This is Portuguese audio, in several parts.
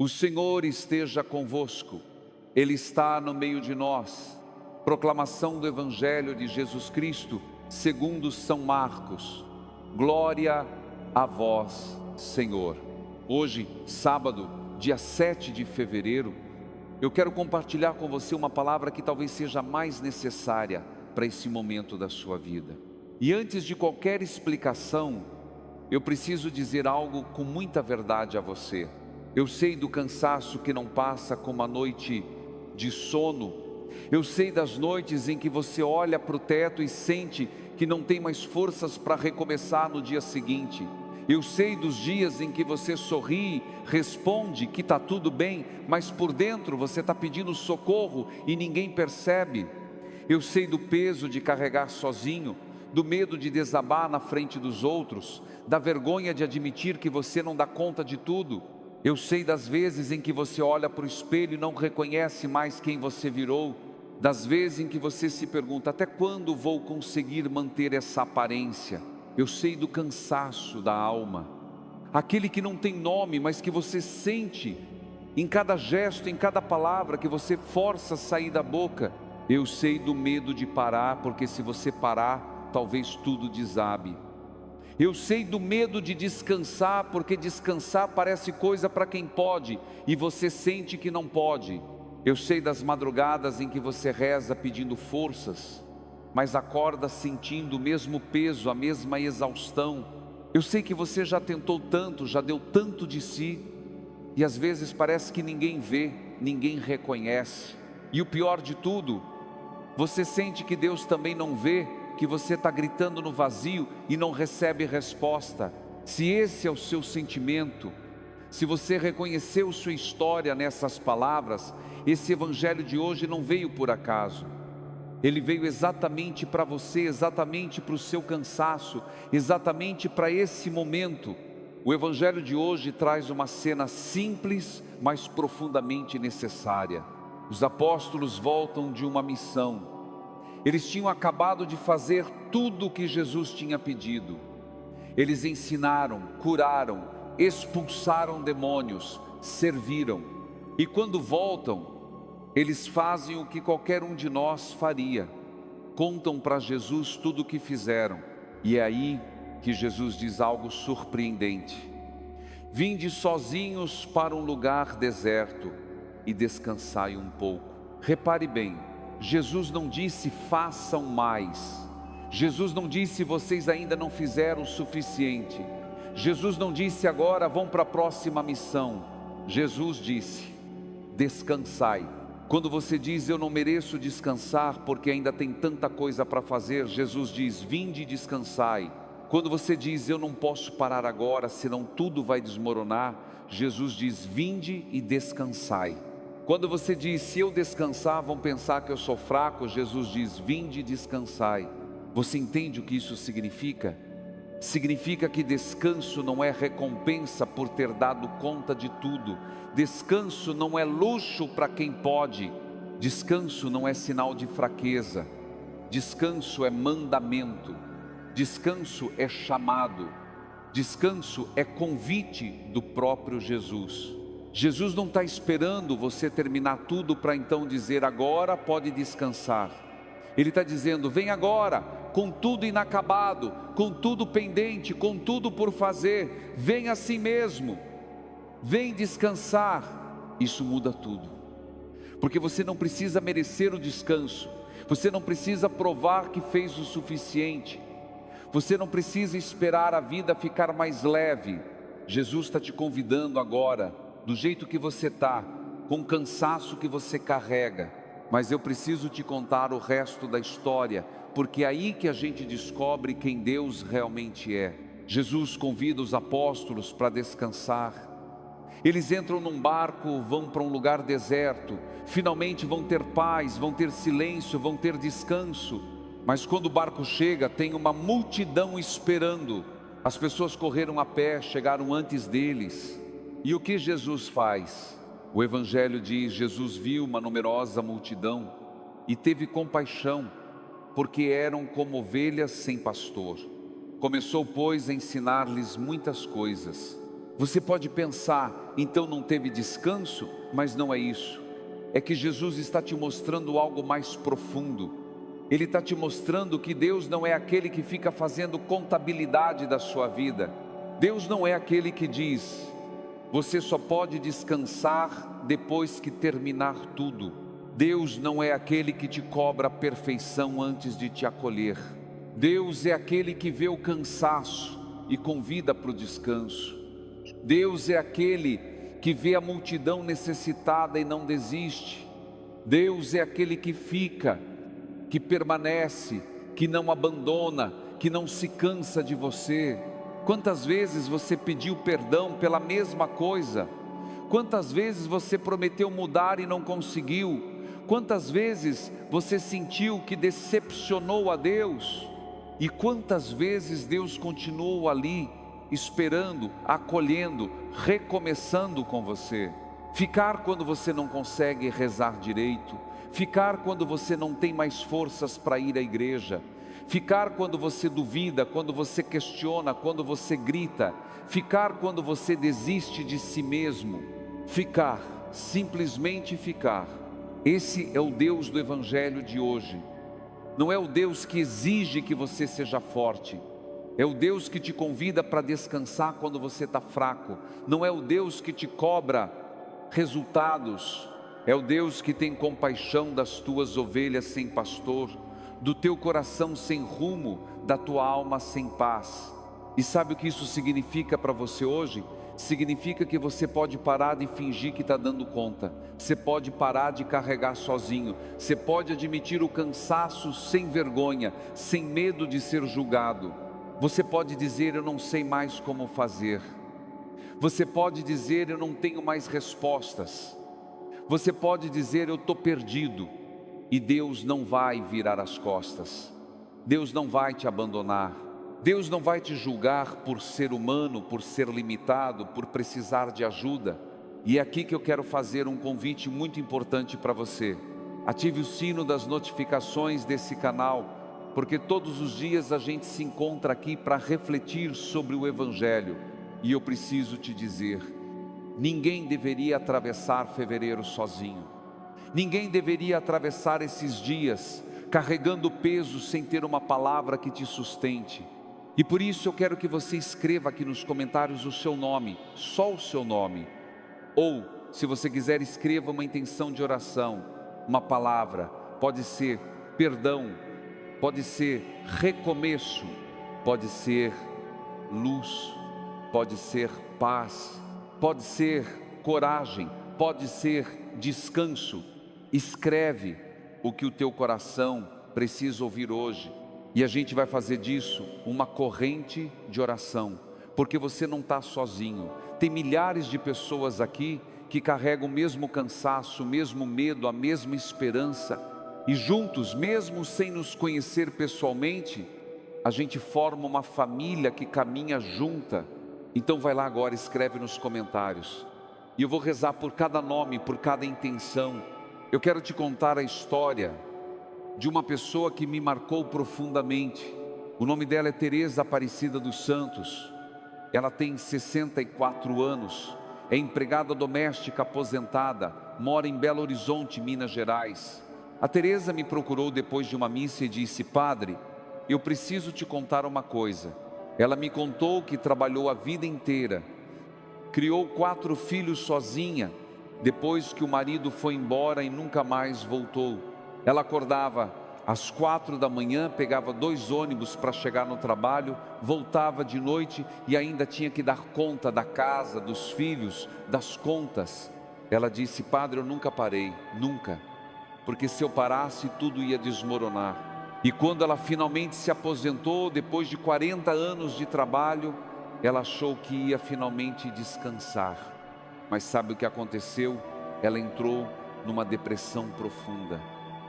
O Senhor esteja convosco, Ele está no meio de nós. Proclamação do Evangelho de Jesus Cristo, segundo São Marcos. Glória a vós, Senhor. Hoje, sábado, dia 7 de fevereiro, eu quero compartilhar com você uma palavra que talvez seja mais necessária para esse momento da sua vida. E antes de qualquer explicação, eu preciso dizer algo com muita verdade a você. Eu sei do cansaço que não passa com uma noite de sono. Eu sei das noites em que você olha para o teto e sente que não tem mais forças para recomeçar no dia seguinte. Eu sei dos dias em que você sorri, responde que está tudo bem, mas por dentro você está pedindo socorro e ninguém percebe. Eu sei do peso de carregar sozinho, do medo de desabar na frente dos outros, da vergonha de admitir que você não dá conta de tudo. Eu sei das vezes em que você olha para o espelho e não reconhece mais quem você virou, das vezes em que você se pergunta, até quando vou conseguir manter essa aparência? Eu sei do cansaço da alma, aquele que não tem nome, mas que você sente em cada gesto, em cada palavra que você força a sair da boca. Eu sei do medo de parar, porque se você parar, talvez tudo desabe. Eu sei do medo de descansar, porque descansar parece coisa para quem pode, e você sente que não pode. Eu sei das madrugadas em que você reza pedindo forças, mas acorda sentindo o mesmo peso, a mesma exaustão. Eu sei que você já tentou tanto, já deu tanto de si, e às vezes parece que ninguém vê, ninguém reconhece. E o pior de tudo, você sente que Deus também não vê, que você está gritando no vazio e não recebe resposta. Se esse é o seu sentimento, se você reconheceu sua história nessas palavras, esse evangelho de hoje não veio por acaso. Ele veio exatamente para você, exatamente para o seu cansaço, exatamente para esse momento. O evangelho de hoje traz uma cena simples, mas profundamente necessária. Os apóstolos voltam de uma missão. Eles tinham acabado de fazer tudo o que Jesus tinha pedido. Eles ensinaram, curaram, expulsaram demônios, serviram. E quando voltam, eles fazem o que qualquer um de nós faria. Contam para Jesus tudo o que fizeram. E é aí que Jesus diz algo surpreendente. Vinde sozinhos para um lugar deserto e descansai um pouco. Repare bem, Jesus não disse façam mais. Jesus não disse vocês ainda não fizeram o suficiente. Jesus não disse agora vão para a próxima missão. Jesus disse descansai. Quando você diz eu não mereço descansar porque ainda tem tanta coisa para fazer, Jesus diz vinde e descansai. Quando você diz eu não posso parar agora senão tudo vai desmoronar, Jesus diz vinde e descansai. Quando você diz, se eu descansar, vão pensar que eu sou fraco, Jesus diz, vinde e descansai. Você entende o que isso significa? Significa que descanso não é recompensa por ter dado conta de tudo. Descanso não é luxo para quem pode. Descanso não é sinal de fraqueza. Descanso é mandamento. Descanso é chamado. Descanso é convite do próprio Jesus. Jesus não está esperando você terminar tudo para então dizer agora pode descansar. Ele está dizendo vem agora, com tudo inacabado, com tudo pendente, com tudo por fazer. Vem assim mesmo, vem descansar. Isso muda tudo, porque você não precisa merecer o descanso. Você não precisa provar que fez o suficiente. Você não precisa esperar a vida ficar mais leve. Jesus está te convidando agora, do jeito que você está, com o cansaço que você carrega. Mas eu preciso te contar o resto da história, porque é aí que a gente descobre quem Deus realmente é. Jesus convida os apóstolos para descansar. Eles entram num barco, vão para um lugar deserto. Finalmente vão ter paz, vão ter silêncio, vão ter descanso. Mas quando o barco chega, tem uma multidão esperando. As pessoas correram a pé, chegaram antes deles. E o que Jesus faz? O Evangelho diz, Jesus viu uma numerosa multidão e teve compaixão, porque eram como ovelhas sem pastor. Começou, pois, a ensinar-lhes muitas coisas. Você pode pensar, então não teve descanso? Mas não é isso. É que Jesus está te mostrando algo mais profundo. Ele está te mostrando que Deus não é aquele que fica fazendo contabilidade da sua vida. Deus não é aquele que diz: você só pode descansar depois que terminar tudo. Deus não é aquele que te cobra a perfeição antes de te acolher. Deus é aquele que vê o cansaço e convida para o descanso. Deus é aquele que vê a multidão necessitada e não desiste. Deus é aquele que fica, que permanece, que não abandona, que não se cansa de você. Quantas vezes você pediu perdão pela mesma coisa? Quantas vezes você prometeu mudar e não conseguiu? Quantas vezes você sentiu que decepcionou a Deus? E quantas vezes Deus continuou ali, esperando, acolhendo, recomeçando com você? Ficar quando você não consegue rezar direito, ficar quando você não tem mais forças para ir à igreja, ficar quando você duvida, quando você questiona, quando você grita, ficar quando você desiste de si mesmo, ficar, simplesmente ficar. Esse é o Deus do Evangelho de hoje. Não é o Deus que exige que você seja forte, é o Deus que te convida para descansar quando você está fraco. Não é o Deus que te cobra resultados, é o Deus que tem compaixão das tuas ovelhas sem pastor, do teu coração sem rumo, da tua alma sem paz. E sabe o que isso significa para você hoje? Significa que você pode parar de fingir que está dando conta, você pode parar de carregar sozinho, você pode admitir o cansaço sem vergonha, sem medo de ser julgado. Você pode dizer: eu não sei mais como fazer. Você pode dizer: eu não tenho mais respostas. Você pode dizer: eu estou perdido. E Deus não vai virar as costas, Deus não vai te abandonar, Deus não vai te julgar por ser humano, por ser limitado, por precisar de ajuda. E é aqui que eu quero fazer um convite muito importante para você. Ative o sino das notificações desse canal, porque todos os dias a gente se encontra aqui para refletir sobre o Evangelho. E eu preciso te dizer, ninguém deveria atravessar fevereiro sozinho. Ninguém deveria atravessar esses dias carregando peso sem ter uma palavra que te sustente. E por isso eu quero que você escreva aqui nos comentários o seu nome, só o seu nome. Ou, se você quiser, escreva uma intenção de oração, uma palavra. Pode ser perdão, pode ser recomeço, pode ser luz, pode ser paz, pode ser coragem, pode ser descanso. Escreve o que o teu coração precisa ouvir hoje. E a gente vai fazer disso uma corrente de oração, porque você não está sozinho. Tem milhares de pessoas aqui que carregam o mesmo cansaço, o mesmo medo, a mesma esperança. E juntos, mesmo sem nos conhecer pessoalmente, a gente forma uma família que caminha junta. Então vai lá agora, escreve nos comentários. E eu vou rezar por cada nome, por cada intenção. Eu quero te contar a história de uma pessoa que me marcou profundamente. O nome dela é Teresa Aparecida dos Santos. Ela tem 64 anos, é empregada doméstica aposentada, mora em Belo Horizonte, Minas Gerais. A Teresa me procurou depois de uma missa e disse: padre, eu preciso te contar uma coisa. Ela me contou que trabalhou a vida inteira, criou 4 filhos sozinha, depois que o marido foi embora e nunca mais voltou. Ela acordava às 4 da manhã, pegava 2 ônibus para chegar no trabalho, voltava de noite e ainda tinha que dar conta da casa, dos filhos, das contas. Ela disse: padre, eu nunca parei, nunca, porque se eu parasse tudo ia desmoronar. E quando ela finalmente se aposentou, depois de 40 anos de trabalho, ela achou que ia finalmente descansar. Mas sabe o que aconteceu? Ela entrou numa depressão profunda.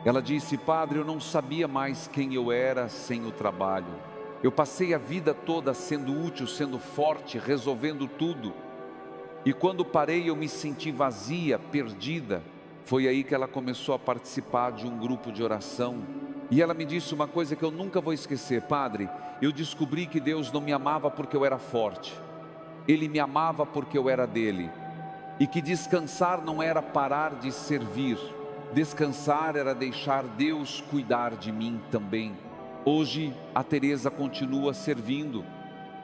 Ela disse: padre, eu não sabia mais quem eu era sem o trabalho. Eu passei a vida toda sendo útil, sendo forte, resolvendo tudo. E quando parei eu me senti vazia, perdida. Foi aí que ela começou a participar de um grupo de oração. E ela me disse uma coisa que eu nunca vou esquecer: padre, eu descobri que Deus não me amava porque eu era forte. Ele me amava porque eu era dele. E que descansar não era parar de servir. Descansar era deixar Deus cuidar de mim também. Hoje a Teresa continua servindo.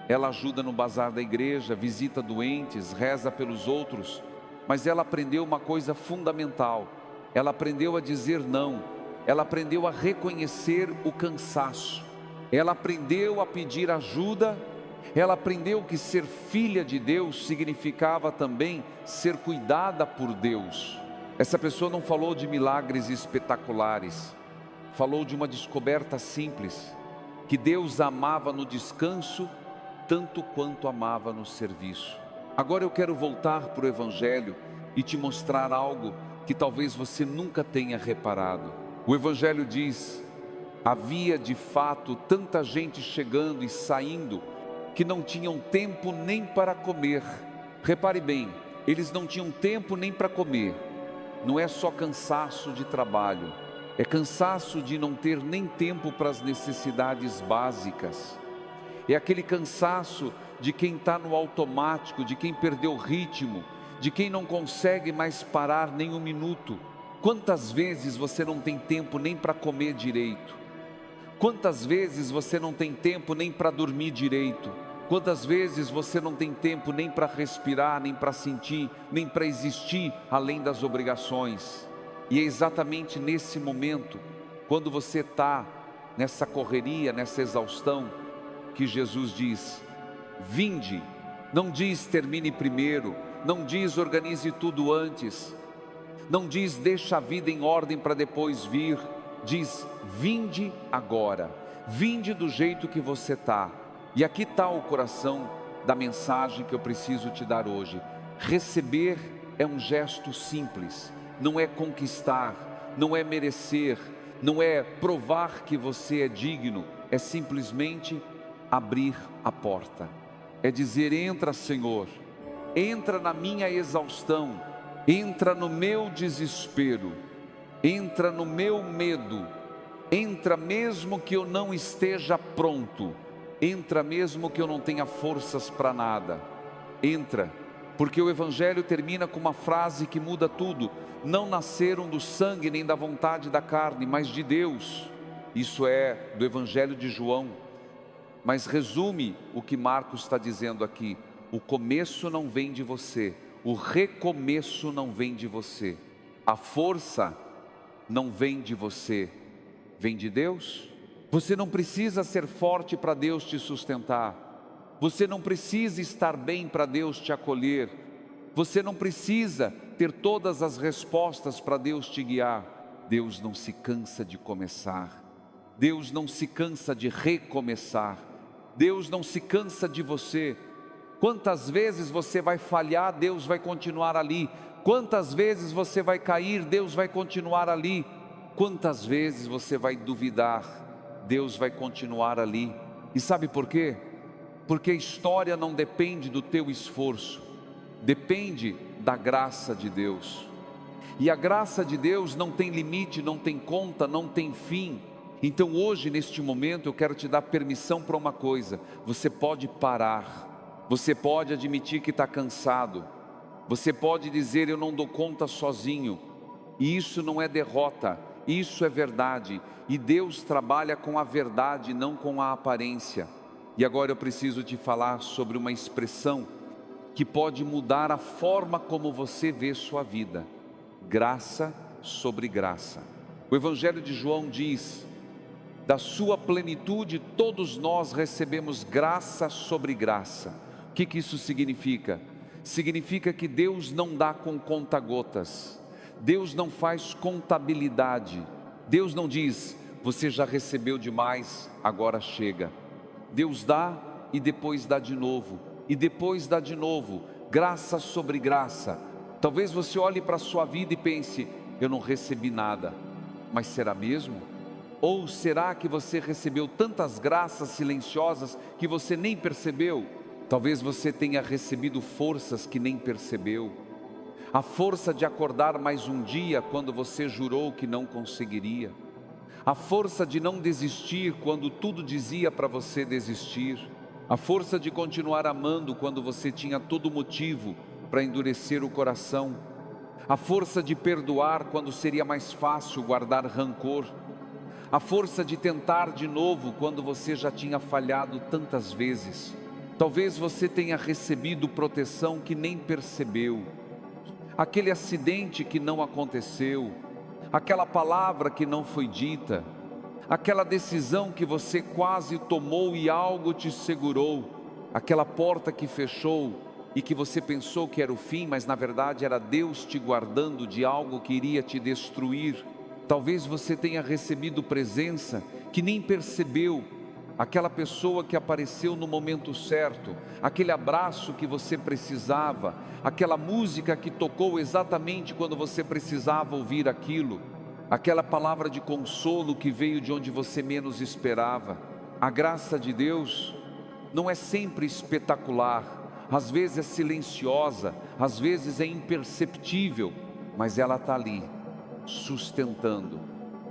Ela ajuda no bazar da igreja, visita doentes, reza pelos outros. Mas ela aprendeu uma coisa fundamental. Ela aprendeu a dizer não. Ela aprendeu a reconhecer o cansaço. Ela aprendeu a pedir ajuda. Ela aprendeu que ser filha de Deus significava também ser cuidada por Deus. Essa pessoa não falou de milagres espetaculares. Falou de uma descoberta simples. Que Deus amava no descanso tanto quanto amava no serviço. Agora eu quero voltar para o Evangelho e te mostrar algo que talvez você nunca tenha reparado. O Evangelho diz: havia de fato tanta gente chegando e saindo que não tinham tempo nem para comer. Repare bem, eles não tinham tempo nem para comer. Não é só cansaço de trabalho, é cansaço de não ter nem tempo para as necessidades básicas. É aquele cansaço de quem está no automático, de quem perdeu o ritmo, de quem não consegue mais parar nem um minuto. Quantas vezes você não tem tempo nem para comer direito? Quantas vezes você não tem tempo nem para dormir direito? Quantas vezes você não tem tempo nem para respirar, nem para sentir, nem para existir além das obrigações? E é exatamente nesse momento, quando você está nessa correria, nessa exaustão, que Jesus diz: vinde. Não diz termine primeiro, não diz organize tudo antes, não diz deixa a vida em ordem para depois vir. Diz: vinde agora, vinde do jeito que você está. E aqui está o coração da mensagem que eu preciso te dar hoje. Receber é um gesto simples, não é conquistar, não é merecer, não é provar que você é digno, é simplesmente abrir a porta. É dizer: entra, Senhor, entra na minha exaustão, entra no meu desespero, entra no meu medo, entra mesmo que eu não esteja pronto, entra mesmo que eu não tenha forças para nada, entra, porque o Evangelho termina com uma frase que muda tudo: não nasceram do sangue nem da vontade da carne, mas de Deus. Isso é do Evangelho de João, mas resume o que Marcos está dizendo aqui: o começo não vem de você, o recomeço não vem de você, a força não vem de você, vem de Deus. Você não precisa ser forte para Deus te sustentar, você não precisa estar bem para Deus te acolher, você não precisa ter todas as respostas para Deus te guiar. Deus não se cansa de começar, Deus não se cansa de recomeçar, Deus não se cansa de você. Quantas vezes você vai falhar, Deus vai continuar ali. Quantas vezes você vai cair, Deus vai continuar ali. Quantas vezes você vai duvidar, Deus vai continuar ali. E sabe por quê? Porque a história não depende do teu esforço, depende da graça de Deus. E a graça de Deus não tem limite, não tem conta, não tem fim. Então hoje, neste momento, eu quero te dar permissão para uma coisa: você pode parar, você pode admitir que está cansado, você pode dizer: eu não dou conta sozinho. E isso não é derrota, isso é verdade. E Deus trabalha com a verdade, não com a aparência. E agora eu preciso te falar sobre uma expressão que pode mudar a forma como você vê sua vida: graça sobre graça. O Evangelho de João diz: da sua plenitude todos nós recebemos graça sobre graça. O que isso significa? Significa que Deus não dá com conta-gotas, Deus não faz contabilidade, Deus não diz: você já recebeu demais, agora chega. Deus dá e depois dá de novo, e depois dá de novo, graça sobre graça. Talvez você olhe para a sua vida e pense: eu não recebi nada. Mas será mesmo? Ou será que você recebeu tantas graças silenciosas que você nem percebeu? Talvez você tenha recebido forças que nem percebeu. A força de acordar mais um dia quando você jurou que não conseguiria. A força de não desistir quando tudo dizia para você desistir. a força de continuar amando quando você tinha todo motivo para endurecer o coração, a força de perdoar quando seria mais fácil guardar rancor, a força de tentar de novo quando você já tinha falhado tantas vezes. Talvez você tenha recebido proteção que nem percebeu, aquele acidente que não aconteceu, aquela palavra que não foi dita, aquela decisão que você quase tomou e algo te segurou, aquela porta que fechou e que você pensou que era o fim, mas na verdade era Deus te guardando de algo que iria te destruir. Talvez você tenha recebido presença que nem percebeu, aquela pessoa que apareceu no momento certo, aquele abraço que você precisava, aquela música que tocou exatamente quando você precisava ouvir aquilo, aquela palavra de consolo que veio de onde você menos esperava. A graça de Deus não é sempre espetacular, às vezes é silenciosa, às vezes é imperceptível, mas ela está ali, sustentando,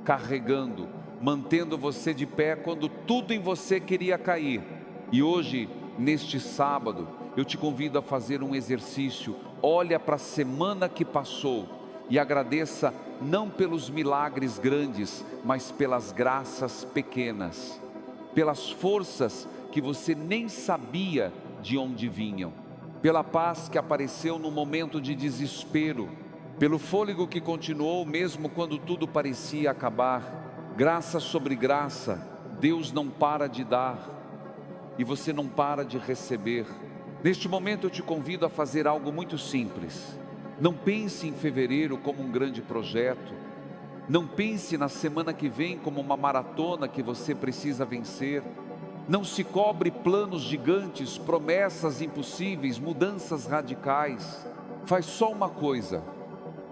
carregando, mantendo você de pé quando tudo em você queria cair. E hoje, neste sábado, eu te convido a fazer um exercício. Olha para a semana que passou e agradeça não pelos milagres grandes, mas pelas graças pequenas, pelas forças que você nem sabia de onde vinham, pela paz que apareceu no momento de desespero, pelo fôlego que continuou mesmo quando tudo parecia acabar. Graça sobre graça, Deus não para de dar e você não para de receber. Neste momento eu te convido a fazer algo muito simples. Não pense em fevereiro como um grande projeto, não pense na semana que vem como uma maratona que você precisa vencer. Não se cobre planos gigantes, promessas impossíveis, mudanças radicais. Faz só uma coisa,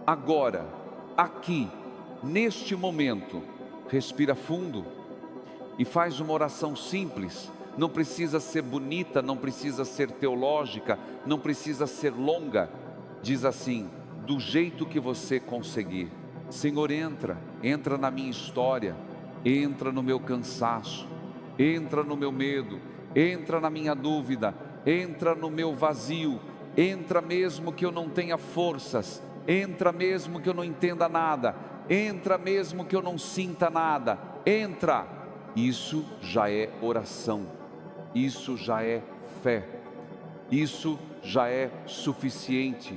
agora, aqui, neste momento. Respira fundo e faz uma oração simples. Não precisa ser bonita, não precisa ser teológica, não precisa ser longa. Diz assim, do jeito que você conseguir. Senhor, entra na minha história, entra no meu cansaço, entra no meu medo, entra na minha dúvida, entra no meu vazio, entra mesmo que eu não tenha forças, entra mesmo que eu não entenda nada, entra mesmo que eu não sinta nada, entra. Isso já é oração, isso já é fé, isso já é suficiente.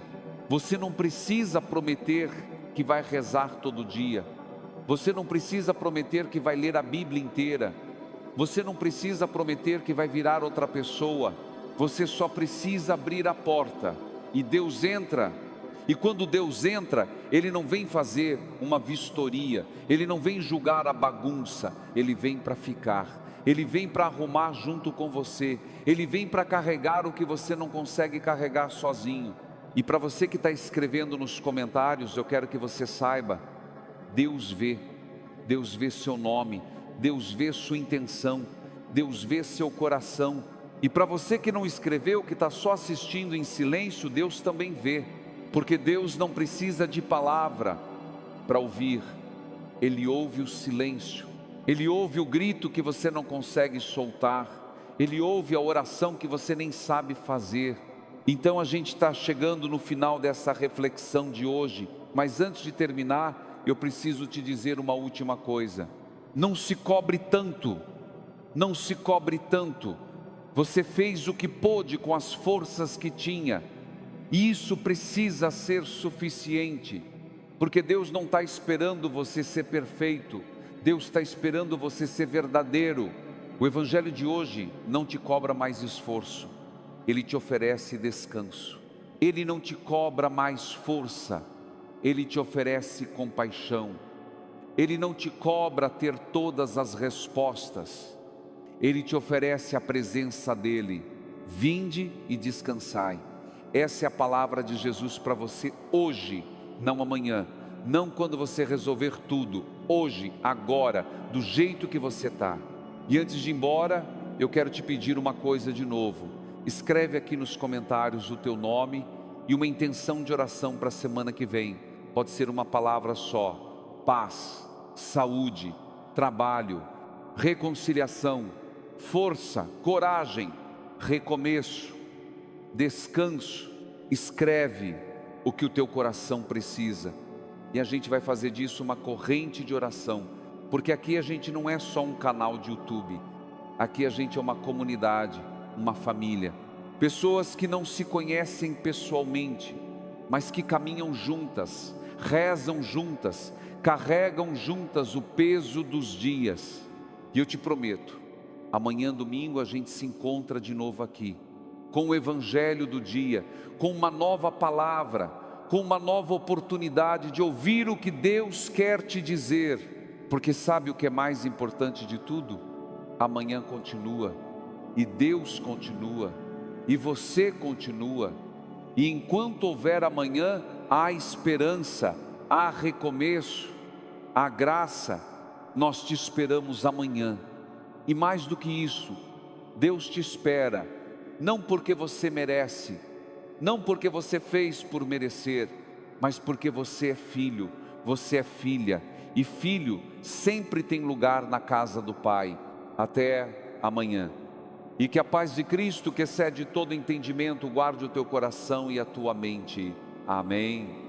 Você não precisa prometer que vai rezar todo dia, você não precisa prometer que vai ler a Bíblia inteira, você não precisa prometer que vai virar outra pessoa, você só precisa abrir a porta e Deus entra. E quando Deus entra, Ele não vem fazer uma vistoria, Ele não vem julgar a bagunça, Ele vem para ficar, Ele vem para arrumar junto com você, Ele vem para carregar o que você não consegue carregar sozinho. E para você que está escrevendo nos comentários, eu quero que você saiba, Deus vê seu nome, Deus vê sua intenção, Deus vê seu coração. E para você que não escreveu, que está só assistindo em silêncio, Deus também vê. Porque Deus não precisa de palavra para ouvir, Ele ouve o silêncio, Ele ouve o grito que você não consegue soltar, Ele ouve a oração que você nem sabe fazer. Então a gente está chegando no final dessa reflexão de hoje, mas antes de terminar, eu preciso te dizer uma última coisa. Não se cobre tanto, não se cobre tanto. Você fez o que pôde com as forças que tinha, e isso precisa ser suficiente, porque Deus não está esperando você ser perfeito, Deus está esperando você ser verdadeiro. O Evangelho de hoje não te cobra mais esforço, ele te oferece descanso. Ele não te cobra mais força, ele te oferece compaixão. Ele não te cobra ter todas as respostas, ele te oferece a presença dele. Vinde e descansai. Essa é a palavra de Jesus para você hoje, não amanhã, não quando você resolver tudo, hoje, agora, do jeito que você está. E antes de ir embora, eu quero te pedir uma coisa de novo. Escreve aqui nos comentários o teu nome e uma intenção de oração para a semana que vem. Pode ser uma palavra só: paz, saúde, trabalho, reconciliação, força, coragem, recomeço, descanso. Escreve o que o teu coração precisa. E a gente vai fazer disso uma corrente de oração, porque aqui a gente não é só um canal de YouTube. Aqui a gente é uma comunidade, uma família. Pessoas que não se conhecem pessoalmente, mas que caminham juntas, rezam juntas, carregam juntas o peso dos dias. E eu te prometo, amanhã domingo a gente se encontra de novo aqui, com o Evangelho do dia, com uma nova palavra, com uma nova oportunidade de ouvir o que Deus quer te dizer. Porque sabe o que é mais importante de tudo? Amanhã continua, e Deus continua, e você continua. E enquanto houver amanhã, há esperança, há recomeço, há graça. Nós te esperamos amanhã. E mais do que isso, Deus te espera, não porque você merece, não porque você fez por merecer, mas porque você é filho, você é filha. E filho sempre tem lugar na casa do Pai. Até amanhã. E que a paz de Cristo, que excede todo entendimento, guarde o teu coração e a tua mente. Amém.